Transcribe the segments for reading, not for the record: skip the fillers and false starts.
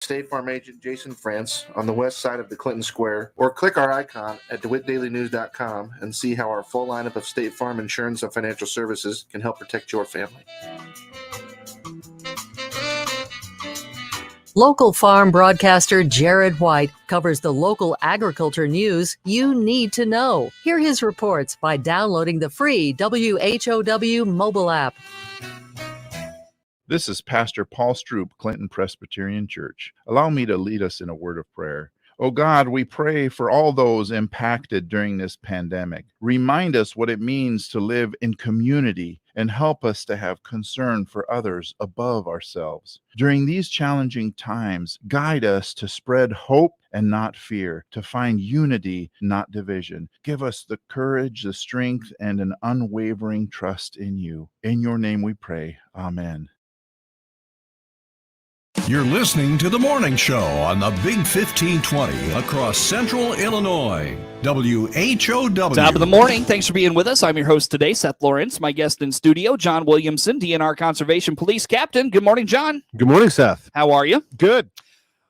State Farm agent Jason France on the west side of the Clinton Square, or click our icon at DeWittDailyNews.com and see how our full lineup of State Farm insurance and financial services can help protect your family. Local farm broadcaster Jared White covers the local agriculture news you need to know. Hear his reports by downloading the free WHOW mobile app. This is Pastor Paul Stroop, Clinton Presbyterian Church. Allow me to lead us in a word of prayer. Oh God, we pray for all those impacted during this pandemic. Remind us what it means to live in community and help us to have concern for others above ourselves. During these challenging times, guide us to spread hope and not fear, to find unity, not division. Give us the courage, the strength, and an unwavering trust in you. In your name we pray. Amen. You're listening to The Morning Show on the Big 1520 across Central Illinois. WHOW. Top of the morning. Thanks for being with us. I'm your host today, Seth Lawrence. My guest in studio, John Williamson, DNR Conservation Police Captain. Good morning, John. Good morning, Seth. How are you? Good.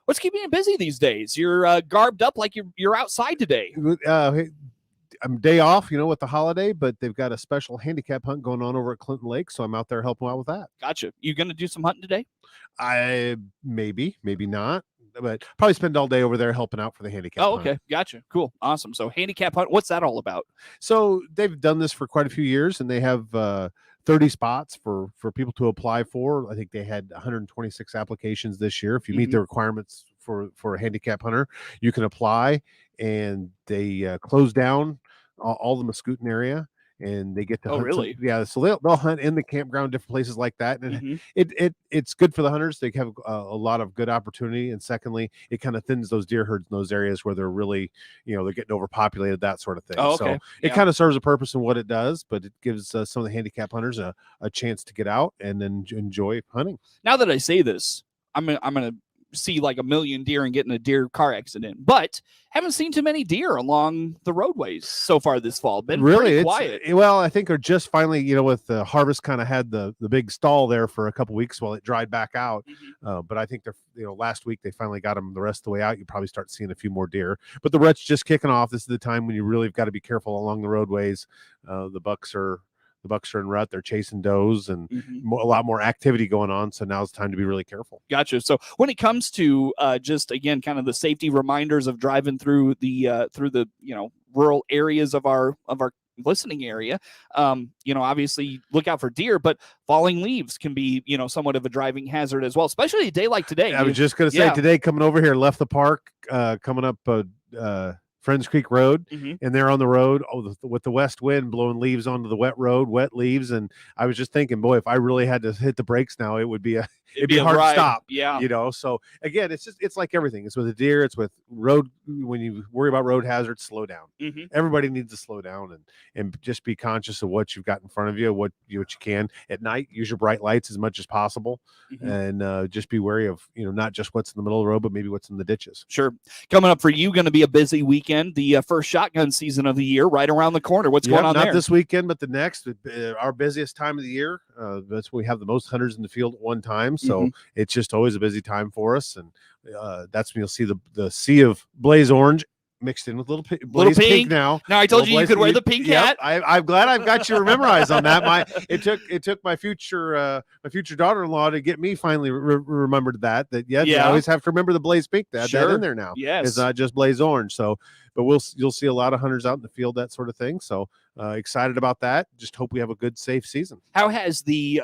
What's keeping you busy these days? You're garbed up like you're outside today. I'm day off, with the holiday, but they've got a special handicap hunt going on over at Clinton Lake, so I'm out there helping out with that. Gotcha. You going to do some hunting today? Maybe not, but probably spend all day over there helping out for the handicap hunt. Okay. Gotcha. Cool. Awesome. So handicap hunt, what's that all about? So they've done this for quite a few years, and they have 30 spots for people to apply for. I think they had 126 applications this year. If you meet the requirements for a handicap hunter, you can apply, and they close down all the Muscootin area, and they get to hunt. Really? So they'll hunt in the campground, different places like that, and it's good for the hunters. They have a lot of good opportunity, and secondly, it kind of thins those deer herds in those areas where they're really, they're getting overpopulated, that sort of thing. So it kind of serves a purpose in what it does, but it gives some of the handicap hunters a chance to get out and then enjoy hunting. Now that I say this, I'm gonna see like a million deer and get in a deer car accident, but haven't seen too many deer along the roadways so far this fall. Been really quiet. Well, I think they're just finally, with the harvest kind of had the big stall there for a couple weeks while it dried back out. But I think they're, last week they finally got them the rest of the way out. You probably start seeing a few more deer, but the rut's just kicking off. This is the time when you really have got to be careful along the roadways. The bucks are in rut. They're chasing does, and a lot more activity going on. So now's the time to be really careful. Gotcha. So when it comes to just again, kind of the safety reminders of driving through the rural areas of our listening area, obviously look out for deer, but falling leaves can be, somewhat of a driving hazard as well, especially a day like today. I was just going to say today, coming over here, left the park, coming up Friends Creek Road, and they're on the road with the west wind blowing leaves onto the wet road, wet leaves. And I was just thinking, boy, if I really had to hit the brakes now, it would be it'd be hard to stop. Yeah. So again, it's like everything. It's with a deer, it's with road. When you worry about road hazards, slow down. Everybody needs to slow down and just be conscious of what you've got in front of you, what you can at night. Use your bright lights as much as possible, and just be wary of, not just what's in the middle of the road, but maybe what's in the ditches. Sure. Coming up for you, going to be a busy weekend. The first shotgun season of the year right around the corner. What's going on there? Not this weekend, but the next. Our busiest time of the year. That's when we have the most hunters in the field at one time. So it's just always a busy time for us, and that's when you'll see the sea of blaze orange mixed in with little pink now. Now I told you could wear the pink hat. I'm glad I've got you memorized on that. It took my future daughter-in-law to get me finally remembered that I always have to remember the blaze pink. That in there now. Yes, it's not just blaze orange. So, but you'll see a lot of hunters out in the field, that sort of thing. So excited about that. Just hope we have a good, safe season. How has the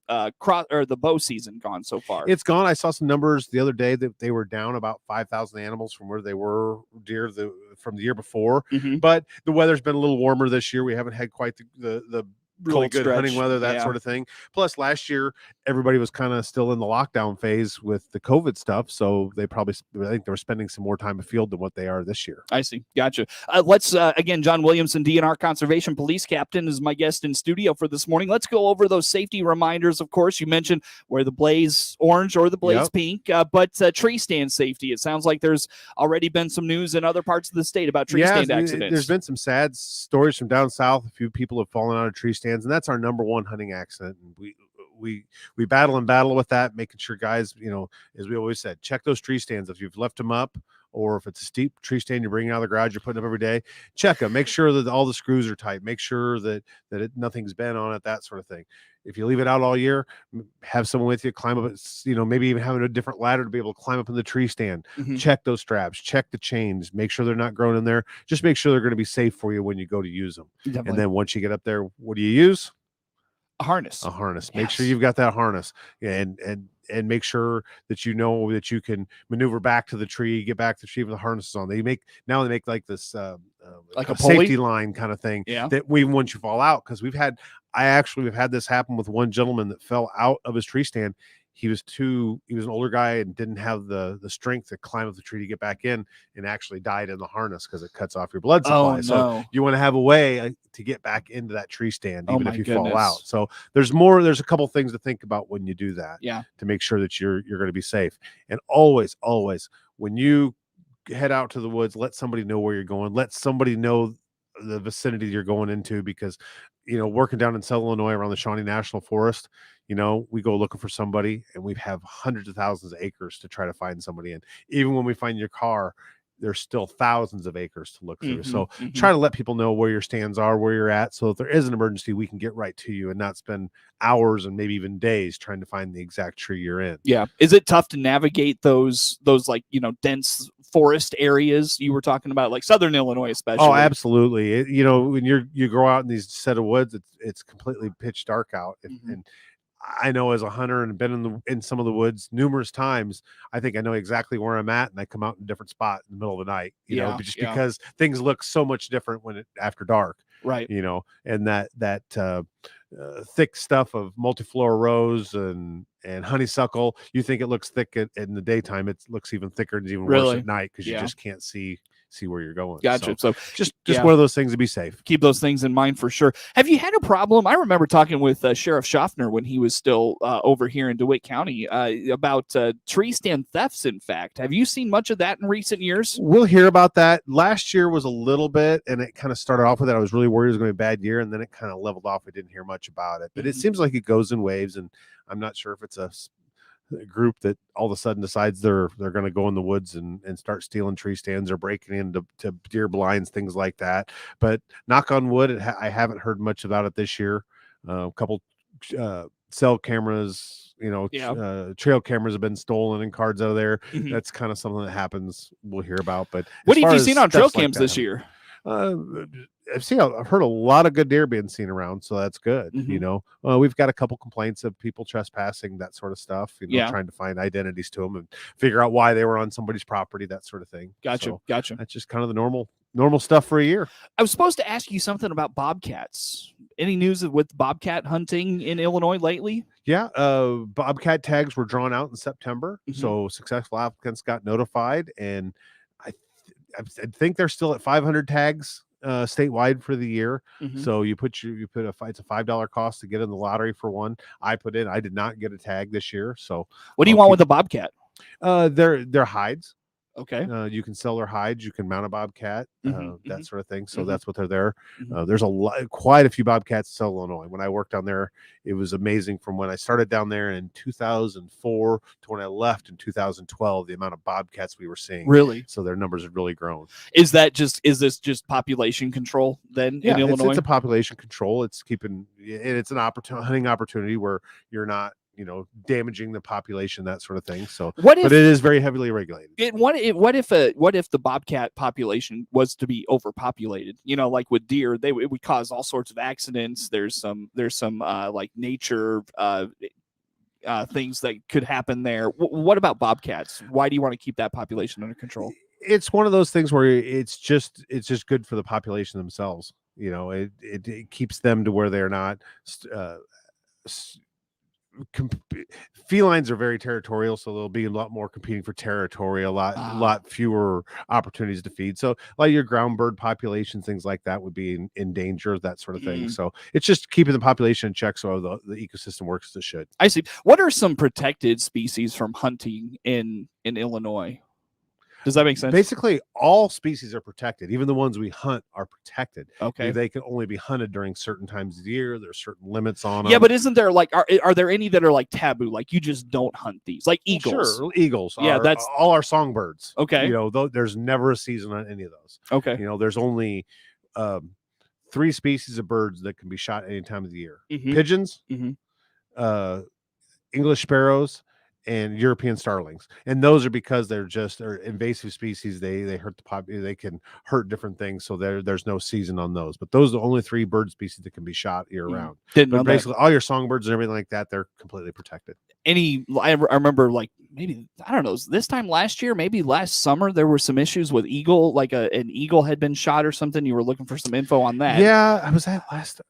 the bow season gone so far? It's gone. I saw some numbers the other day that they were down about 5,000 animals from where they were deer from the year before. But the weather's been a little warmer this year. We haven't had quite the really good hunting weather, that sort of thing. Plus, last year everybody was kind of still in the lockdown phase with the COVID stuff, so I think they were spending some more time afield than what they are this year. I see. Gotcha. Let's again, John Williamson, DNR Conservation Police Captain, is my guest in studio for this morning. Let's go over those safety reminders. Of course, you mentioned where the blaze orange or the blaze pink, but tree stand safety. It sounds like there's already been some news in other parts of the state about tree stand accidents. There's been some sad stories from down south. A few people have fallen out of tree stands, and that's our number one hunting accident. And we battle with that, making sure guys, as we always said, check those tree stands. If you've left them up, or if it's a steep tree stand you're bringing out of the garage, you're putting up every day, check them. Make sure that all the screws are tight. Make sure that nothing's bent on it, that sort of thing. If you leave it out all year, have someone with you, climb up, maybe even having a different ladder to be able to climb up in the tree stand. Check those straps, check the chains, make sure they're not grown in there. Just make sure they're going to be safe for you when you go to use them. Definitely. And then once you get up there, what do you use? A harness. Make sure you've got that harness, and make sure that that you can maneuver back to the tree, get back to the tree with the harnesses on. They make like this like a safety line kind of thing. Yeah. That once you fall out, because we've had this happen with one gentleman that fell out of his tree stand. He was an older guy and didn't have the strength to climb up the tree to get back in, and actually died in the harness because it cuts off your blood supply. No. So you want to have a way to get back into that tree stand, even if you goodness. fall out. So there's a couple things to think about when you do that. Yeah. To make sure that you're going to be safe. And always, when you head out to the woods, let somebody know where you're going. Let somebody know the vicinity you're going into, because working down in Southern Illinois around the Shawnee National Forest, we go looking for somebody, and we have hundreds of thousands of acres to try to find somebody in. Even when we find your car, there's still thousands of acres to look through. So try to let people know where your stands are, where you're at, so if there is an emergency, we can get right to you and not spend hours and maybe even days trying to find the exact tree you're in. Yeah. Is it tough to navigate those like, dense forest areas you were talking about, like Southern Illinois especially? Oh, absolutely. When you grow out in these set of woods, it's completely pitch dark out. And I know, as a hunter and been in some of the woods numerous times, I think I know exactly where I'm at, and I come out in a different spot in the middle of the night, because things look so much different after dark. Right. And that thick stuff of multiflora rose and honeysuckle, you think it looks thick in the daytime. It looks even thicker and even worse at night, because you just can't see where you're going. Gotcha. So just one of those things to be safe. Keep those things in mind for sure. Have you had a problem? I remember talking with Sheriff Schaffner when he was still over here in DeWitt County about tree stand thefts. In fact, have you seen much of that in recent years? We'll hear about that. Last year was a little bit, and it kind of started off with it. I was really worried it was going to be a bad year, and then it kind of leveled off. I didn't hear much about it, but it seems like it goes in waves, and I'm not sure if it's a group that all of a sudden decides they're going to go in the woods and start stealing tree stands or breaking into deer blinds, things like that. But knock on wood, I haven't heard much about it this year. A couple cell cameras, trail cameras have been stolen and cards out of there. That's kind of something that happens. We'll hear about. But what have you seen on trail cams this year? I've heard a lot of good deer being seen around, so that's good. We've got a couple complaints of people trespassing, that sort of stuff. Trying to find identities to them and figure out why they were on somebody's property, that sort of thing. Gotcha. That's just kind of the normal stuff for a year. I was supposed to ask you something about bobcats. Any news with bobcat hunting in Illinois lately? Yeah, bobcat tags were drawn out in September, so successful applicants got notified, and I think they're still at 500 tags statewide for the year. So it's a $5 cost to get in the lottery for one. I did not get a tag this year. So what do you want with a bobcat? They're hides. Okay. You can sell their hides. You can mount a bobcat, that sort of thing. So that's what they're there. There's quite a few bobcats in Southern Illinois. When I worked down there, it was amazing. From when I started down there in 2004 to when I left in 2012, the amount of bobcats we were seeing. Really? So their numbers have really grown. Is this just population control then in Illinois? It's a population control. It's it's an hunting opportunity where you're not damaging the population, that sort of thing. So, but it is very heavily regulated. What if the bobcat population was to be overpopulated? Like with deer, it would cause all sorts of accidents. There's some like nature things that could happen there. What about bobcats? Why do you want to keep that population under control? It's one of those things where it's just good for the population themselves. It keeps them to where they're not. Felines are very territorial, so there'll be a lot more competing for territory, a lot fewer opportunities to feed. So like your ground bird populations, things like that would be in danger, that sort of thing. So it's just keeping the population in check so the ecosystem works as it should. I see. What are some protected species from hunting in Illinois? Does that make sense? Basically, all species are protected. Even the ones we hunt are protected. Okay. They can only be hunted during certain times of the year. There's certain limits on them. Yeah, but isn't there like are there any that are like taboo? Like you just don't hunt these, like eagles. Sure, eagles. Yeah, that's all our songbirds. Okay. There's never a season on any of those. Okay. There's only 3 species of birds that can be shot any time of the year: Mhm. pigeons, Mhm. English sparrows, and European starlings. And those are because they're invasive species. They hurt the population. They can hurt different things. So there's no season on those. But those are the only 3 bird species that can be shot year round. Didn't know But that. basically, all your songbirds and everything like that, they're completely protected. I remember like maybe I don't know this time last year, maybe last summer there were some issues with eagle, like an eagle had been shot or something. You were looking for some info on that. Yeah, I was at last.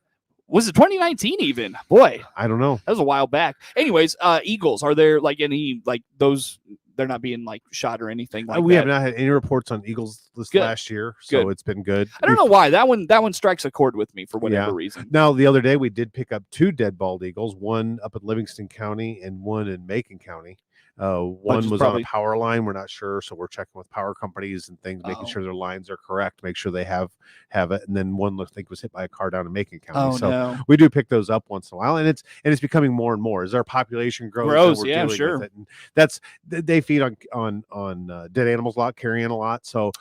Was it 2019 even? Boy, I don't know. That was a while back. Anyways, eagles, are there like any like those? They're not being like shot or anything like We that. have not had any reports on eagles this last year, so it's been good. I don't know why that one strikes a chord with me for whatever reason. Now, the other day we did pick up 2 dead bald eagles, one up in Livingston County and one in Macon County. One was on a power line. We're not sure, so we're checking with power companies and things, making sure their lines are correct, make sure they have it. And then one looked like was hit by a car down in Macon County. We do pick those up once in a while, and it's becoming more and more as our population grows. We're dealing with it. And that's they feed on dead animals a lot, carrion a lot. So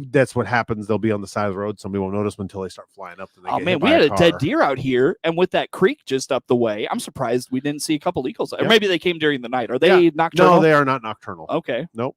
that's what happens. They'll be on the side of the road. Somebody won't notice them until they start flying up. Oh man, we had a dead deer out here, and with that creek just up the way, I'm surprised we didn't see a couple eagles. Or maybe they came during the night. Are they nocturnal? No, they are not nocturnal. Okay. Nope.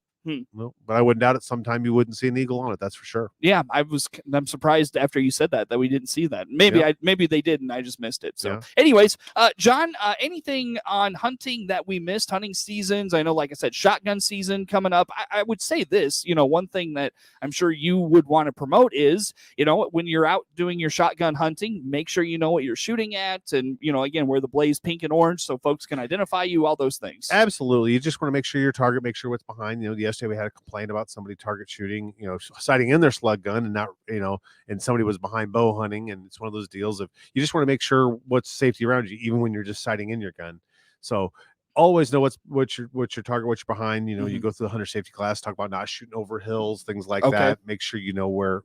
No, but I wouldn't doubt it. Sometime you wouldn't see an eagle on it. That's for sure. Yeah, I'm surprised after you said that we didn't see that. Maybe they did and I just missed it. So, anyways, John, anything on hunting that we missed? Hunting seasons? I know, like I said, shotgun season coming up. I would say this. One thing that I'm sure you would want to promote is, when you're out doing your shotgun hunting, make sure you know what you're shooting at, and again, wear the blaze pink and orange so folks can identify you. All those things. Absolutely. You just want to make sure your target. Make sure what's behind. Yesterday we had a complaint about somebody target shooting, sighting in their slug gun and not, and somebody was behind bow hunting. And it's one of those deals of you just want to make sure what's safety around you, even when you're just sighting in your gun. So always know what's your target, what you're behind. You go through the hunter safety class, talk about not shooting over hills, things like that. Make sure you know where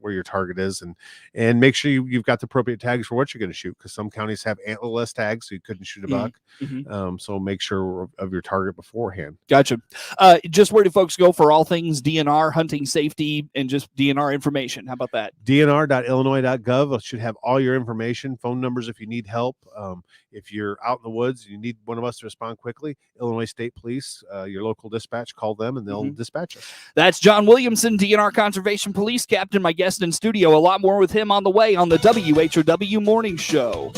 your target is, and make sure you've got the appropriate tags for what you're going to shoot, because some counties have antlerless tags, so you couldn't shoot a buck. So make sure of your target beforehand. Gotcha. Just where do folks go for all things DNR, hunting safety, and just DNR information? How about that? DNR.illinois.gov should have all your information, phone numbers if you need help. If you're out in the woods, you need one of us to respond quickly. Illinois State Police, your local dispatch, call them and they'll dispatch us. That's John Williamson, DNR Conservation Police Captain, my guest in studio. A lot more with him on the way on the WHOW Morning Show.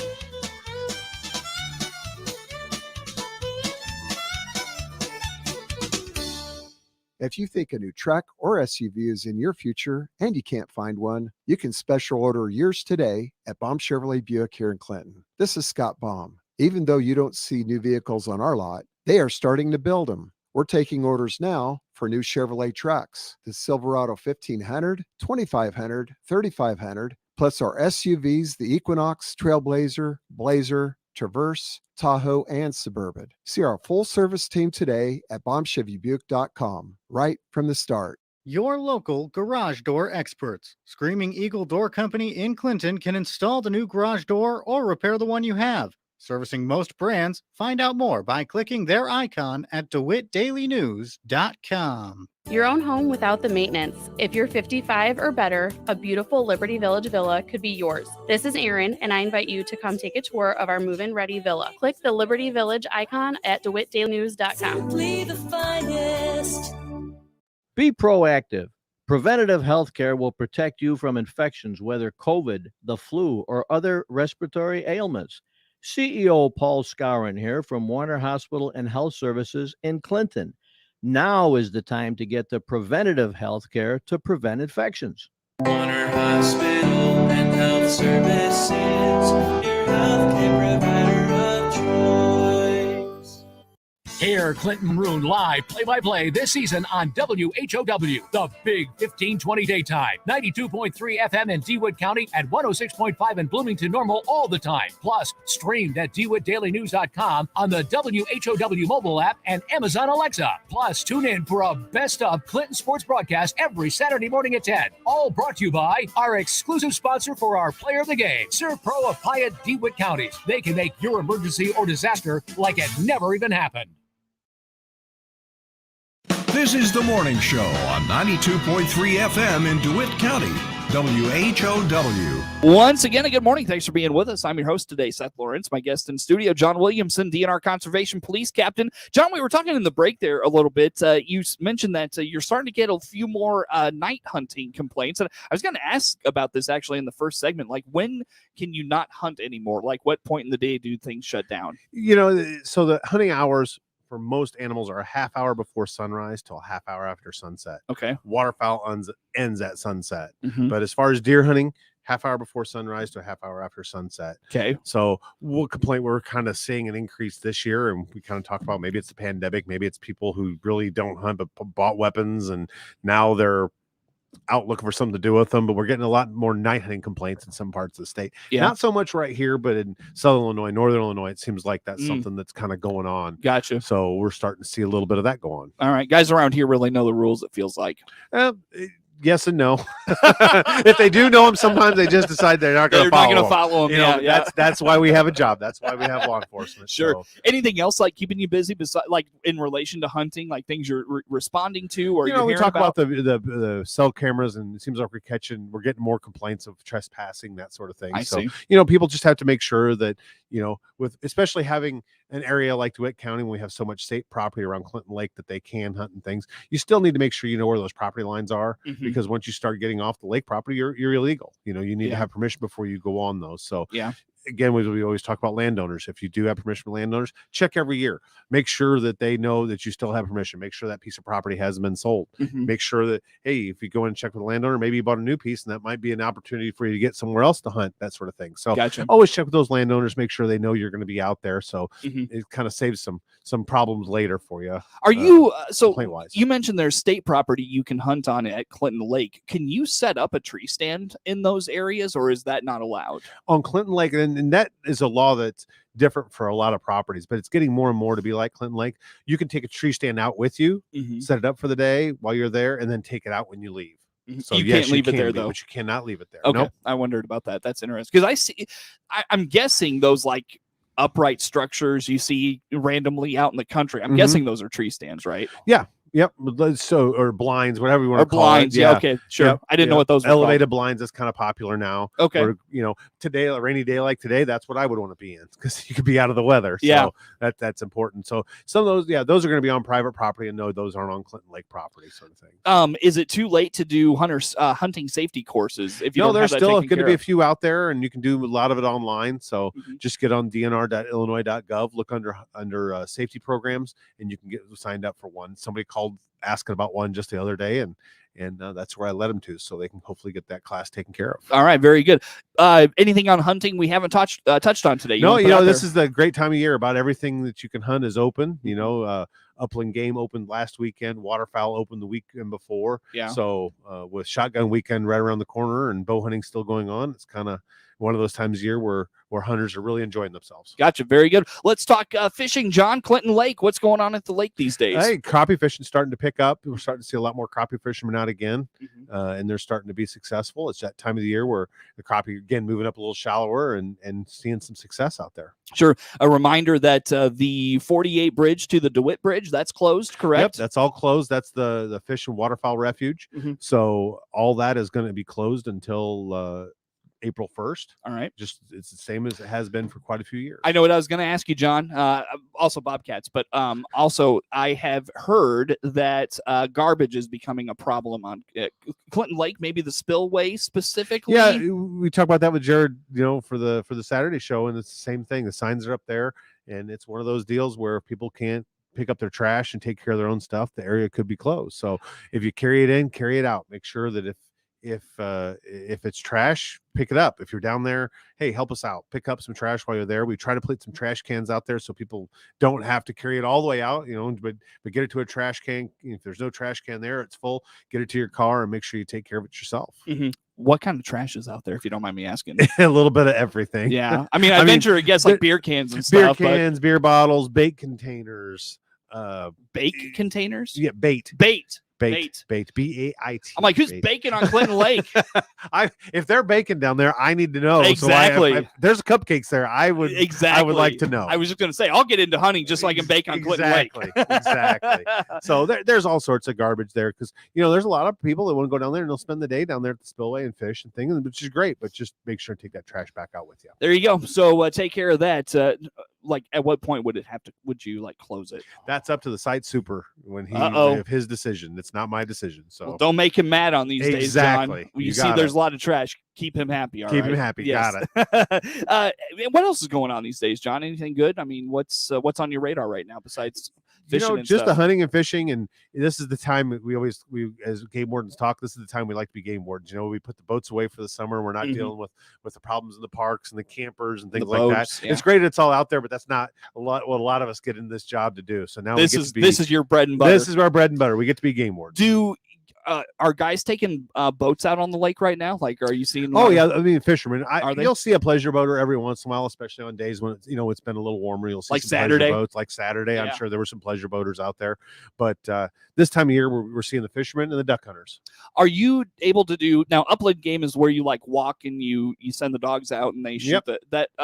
If you think a new truck or SUV is in your future and you can't find one, you can special order yours today at Baum Chevrolet Buick here in Clinton. This is Scott Baum. Even though you don't see new vehicles on our lot, they are starting to build them. We're taking orders now for new Chevrolet trucks, the Silverado 1500, 2500, 3500, plus our SUVs, the Equinox, Trailblazer, Blazer, Traverse, Tahoe, and Suburban. See our full service team today at bombchevybuick.com, right from the start. Your local garage door experts. Screaming Eagle Door Company in Clinton can install the new garage door or repair the one you have. Servicing most brands, find out more by clicking their icon at DeWittDailyNews.com. Your own home without the maintenance. If you're 55 or better, a beautiful Liberty Village villa could be yours. This is Erin, and I invite you to come take a tour of our move-in ready villa. Click the Liberty Village icon at DeWittDailyNews.com. Simply the finest. Be proactive. Preventative health care will protect you from infections, whether COVID, the flu, or other respiratory ailments. CEO Paul Scourin here from Warner Hospital and Health Services in Clinton. Now is the time to get the preventative health care to prevent infections. Warner Hospital and Health Services, your healthcare provider of choice. Hear Clinton Maroon live play-by-play this season on WHOW, the Big 1520 daytime, 92.3 FM in DeWitt County and 106.5 in Bloomington Normal all the time. Plus, streamed at DeWittDailyNews.com on the WHOW mobile app and Amazon Alexa. Plus, tune in for a best of Clinton sports broadcast every Saturday morning at 10. All brought to you by our exclusive sponsor for our Player of the Game, Serve Pro of Piatt, DeWitt counties. They can make your emergency or disaster like it never even happened. This is The Morning Show on 92.3 FM in DeWitt County, WHOW. Once again, a good morning. Thanks for being with us. I'm your host today, Seth Lawrence. My guest in studio, John Williamson, DNR Conservation Police Captain. John, we were talking in the break there a little bit. You mentioned that you're starting to get a few more night hunting complaints. And I was going to ask about this actually in the first segment. Like, when can you not hunt anymore? Like, what point in the day do things shut down? So the hunting hours for most animals are a half hour before sunrise till a half hour after sunset. Okay. Waterfowl ends at sunset. Mhm. But as far as deer hunting, half hour before sunrise to a half hour after sunset. Okay. So we're kind of seeing an increase this year, and we kind of talk about maybe it's the pandemic, maybe it's people who really don't hunt but bought weapons and now they're out looking for something to do with them. But we're getting a lot more night hunting complaints in some parts of the state. Yeah. Not so much right here, but in Southern Illinois, Northern Illinois, it seems like that's something that's kind of going on. Gotcha. So we're starting to see a little bit of that go on. All right. Guys around here really know the rules, it feels like. Yes and no. If they do know them, sometimes they just decide they're not going to follow them. That's why we have a job. That's why we have law enforcement. Sure. So. Anything else like keeping you busy besides like in relation to hunting, like things you're responding to, or we talk about the cell cameras, and it seems like we're getting more complaints of trespassing, that sort of thing. I see. People just have to make sure that with especially having an area like DeWitt County, when we have so much state property around Clinton Lake that they can hunt and things, you still need to make sure you know where those property lines are, because once you start getting off the lake property, you're illegal. You need to have permission before you go on those. So again, we always talk about landowners. If you do have permission from landowners, check every year. Make sure that they know that you still have permission. Make sure that piece of property hasn't been sold. Make sure that, hey, if you go in and check with the landowner, maybe you bought a new piece, and that might be an opportunity for you to get somewhere else to hunt, that sort of thing. So always check with those landowners. Make sure they know you're going to be out there. So it kind of saves some problems later for you. Are you complaint-wise. You mentioned there's state property you can hunt on at Clinton Lake. Can you set up a tree stand in those areas, or is that not allowed? On Clinton Lake, and that is a law that's different for a lot of properties, but it's getting more and more to be like Clinton Lake. You can take a tree stand out with you, set it up for the day while you're there, and then take it out when you leave. So you can't leave it there, though. But you cannot leave it there. Okay. Nope. I wondered about that. That's interesting, because I'm guessing those like upright structures you see randomly out in the country. I'm guessing those are tree stands, right? Yeah. Yep. So, or blinds, whatever you want to call blinds, it. Yeah. Okay. Sure. Yep. I didn't know what those were elevated blinds is kind of popular now. Okay. Or, today, a rainy day like today, that's what I would want to be in, because you could be out of the weather. So yeah. That's important. So some of those, those are going to be on private property, and no, those aren't on Clinton Lake property, sort of thing. Is it too late to do hunting safety courses? If you don't there's have that still taken going to care be a of? few out there, and you can do a lot of it online. So just get on dnr.illinois.gov, look under safety programs, and you can get signed up for one. Somebody called asking about one just the other day, and that's where I led them to, so they can hopefully get that class taken care of. All right, very good. Anything on hunting we haven't touched on today? This is the great time of year. About everything that you can hunt is open. Upland game opened last weekend. Waterfowl opened the weekend before. Yeah. So with shotgun weekend right around the corner and bow hunting still going on, it's kind of one of those times of year where hunters are really enjoying themselves. Gotcha. Very good. Let's talk fishing, John. Clinton Lake. What's going on at the lake these days? Hey, crappie fishing starting to pick up. We're starting to see a lot more crappie fishermen out again, and they're starting to be successful. It's that time of the year where the crappie again moving up a little shallower and seeing some success out there. Sure. A reminder that the 48 bridge to the DeWitt Bridge, that's closed, correct? Yep, that's all closed. That's the Fish and Waterfowl Refuge. So all that is going to be closed until April 1st. All right. Just it's the same as it has been for quite a few years. I know what I was going to ask you, John. Also Bobcats, but also I have heard that garbage is becoming a problem on Clinton Lake, maybe the spillway specifically. Yeah, we talked about that with Jared, for the Saturday show, and it's the same thing. The signs are up there, and it's one of those deals where people can't pick up their trash and take care of their own stuff. The area could be closed. So if you carry it in, carry it out. Make sure that if if it's trash, pick it up. If you're down there, hey, help us out. Pick up some trash while you're there. We try to put some trash cans out there so people don't have to carry it all the way out, but get it to a trash can. If there's no trash can there, it's full, get it to your car and make sure you take care of it yourself. Mm-hmm. What kind of trash is out there, if you don't mind me asking? A little bit of everything. Yeah. I mean, I venture to guess like beer cans and stuff. Beer cans, beer bottles, bait containers. Bake containers? Yeah, bait. Bait. B-A-I-T. I'm like, who's baking on Clinton Lake? If they're baking down there, I need to know. Exactly. So if there's cupcakes there, I would like to know. I was just going to say, I'll get into hunting just so I can bake on Clinton Lake. Exactly. So there's all sorts of garbage there because, there's a lot of people that want to go down there and they'll spend the day down there at the spillway and fish and things, which is great, but just make sure to take that trash back out with you. There you go. So take care of that. At what point would you like close it? That's up to the site super if his decision. It's not my decision. So don't make him mad on these days, John. When you see there's a lot of trash, keep him happy. Keep him happy. Yes. Got it. What else is going on these days, John? Anything good? I mean, what's on your radar right now besides fishing? Just the hunting and fishing, and this is the time we as game wardens talk. This is the time we like to be game wardens. We put the boats away for the summer. We're not dealing with the problems in the parks and the campers and things like that. Yeah. It's great it's all out there, but that's not what a lot of us get in this job to do. So now this is your bread and butter. This is our bread and butter. We get to be game wardens. Are guys taking boats out on the lake right now? Like, are you seeing? Oh yeah, I mean fishermen. You'll see a pleasure boater every once in a while, especially on days when it's it's been a little warmer. You'll see like some Saturday boats, like Saturday. Yeah. I'm sure there were some pleasure boaters out there, but this time of year we're seeing the fishermen and the duck hunters. Are you able to do now? Upland game is where you like walk and you send the dogs out and they shoot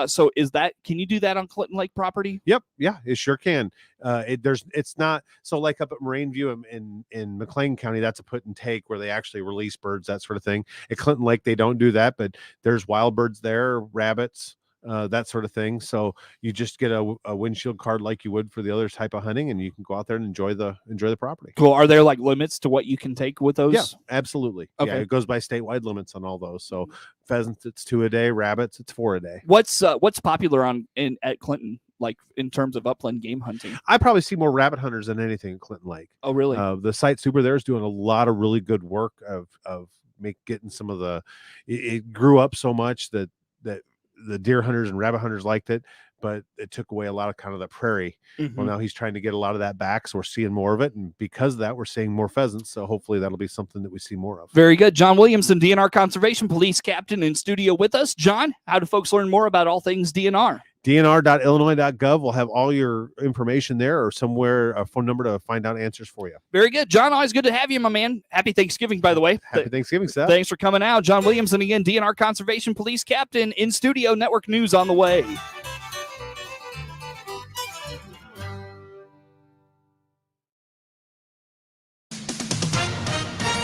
So can you do that on Clinton Lake property? Yep, yeah, it sure can. It's not so like up at Moraine View in McLean County. That's a put and take where they actually release birds, that sort of thing. At Clinton Lake they don't do that, but there's wild birds there, rabbits, that sort of thing. So you just get a windshield card like you would for the other type of hunting, and you can go out there and enjoy the property. Cool. Are there like limits to what you can take with those? Yeah, absolutely. Okay. Yeah, it goes by statewide limits on all those. So pheasants, it's 2 a day. Rabbits, it's 4 a day. What's popular at Clinton? Like in terms of upland game hunting? I probably see more rabbit hunters than anything in Clinton Lake. Oh, really? The site super there is doing a lot of really good work of getting some of the. It grew up so much that the deer hunters and rabbit hunters liked it, but it took away a lot of kind of the prairie. Mm-hmm. Well, now he's trying to get a lot of that back, so we're seeing more of it, and because of that, we're seeing more pheasants. So hopefully that'll be something that we see more of. Very good. John Williamson, DNR Conservation Police Captain, in studio with us. John, how do folks learn more about all things DNR? DNR.illinois.gov will have all your information there, or somewhere a phone number to find out answers for you. Very good. John, always good to have you, my man. Happy Thanksgiving, by the way. Happy Thanksgiving, Seth. Thanks for coming out. John Williamson again, DNR Conservation Police Captain, in studio. Network News on the way.